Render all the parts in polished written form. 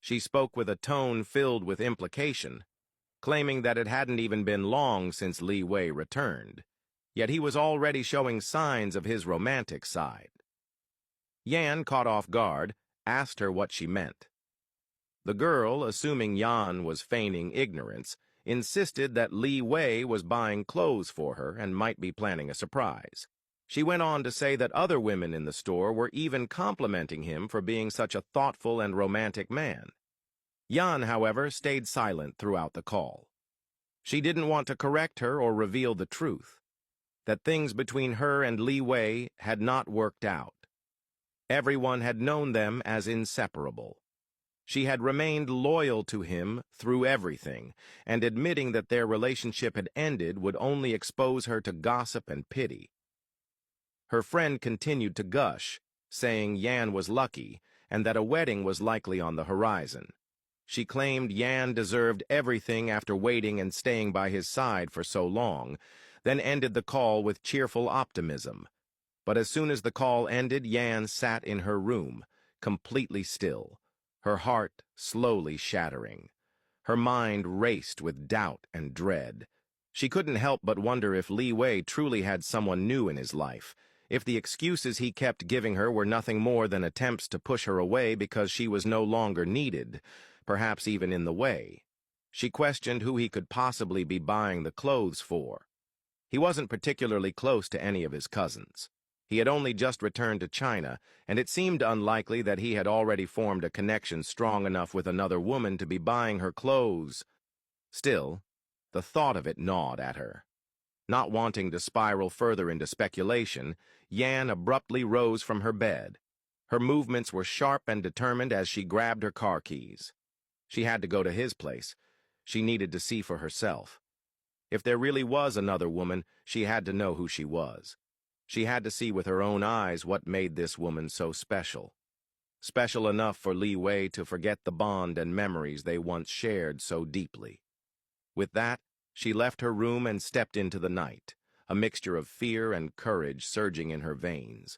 She spoke with a tone filled with implication, claiming that it hadn't even been long since Liwei returned, yet he was already showing signs of his romantic side. Yan, caught off guard, asked her what she meant. The girl, assuming Yan was feigning ignorance, insisted that Liwei was buying clothes for her and might be planning a surprise. She went on to say that other women in the store were even complimenting him for being such a thoughtful and romantic man. Yan, however, stayed silent throughout the call. She didn't want to correct her or reveal the truth, that things between her and Liwei had not worked out. Everyone had known them as inseparable. She had remained loyal to him through everything, and admitting that their relationship had ended would only expose her to gossip and pity. Her friend continued to gush, saying Yan was lucky and that a wedding was likely on the horizon. She claimed Yan deserved everything after waiting and staying by his side for so long, then ended the call with cheerful optimism. But as soon as the call ended, Yan sat in her room, completely still, her heart slowly shattering. Her mind raced with doubt and dread. She couldn't help but wonder if Liwei truly had someone new in his life, if the excuses he kept giving her were nothing more than attempts to push her away because she was no longer needed, perhaps even in the way. She questioned who he could possibly be buying the clothes for. He wasn't particularly close to any of his cousins. He had only just returned to China, and it seemed unlikely that he had already formed a connection strong enough with another woman to be buying her clothes. Still, the thought of it gnawed at her. Not wanting to spiral further into speculation, Yan abruptly rose from her bed. Her movements were sharp and determined as she grabbed her car keys. She had to go to his place. She needed to see for herself. If there really was another woman, she had to know who she was. She had to see with her own eyes what made this woman so special. Special enough for Liwei to forget the bond and memories they once shared so deeply. With that, she left her room and stepped into the night, a mixture of fear and courage surging in her veins.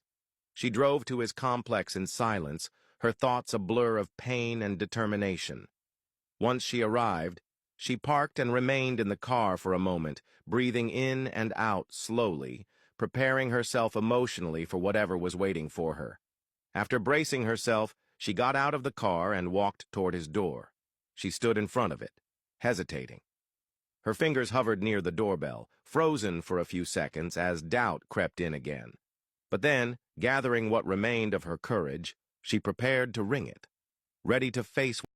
She drove to his complex in silence, her thoughts a blur of pain and determination. Once she arrived, she parked and remained in the car for a moment, breathing in and out slowly, preparing herself emotionally for whatever was waiting for her. After bracing herself, she got out of the car and walked toward his door. She stood in front of it, hesitating. Her fingers hovered near the doorbell, frozen for a few seconds as doubt crept in again. But then, gathering what remained of her courage, she prepared to ring it, ready to face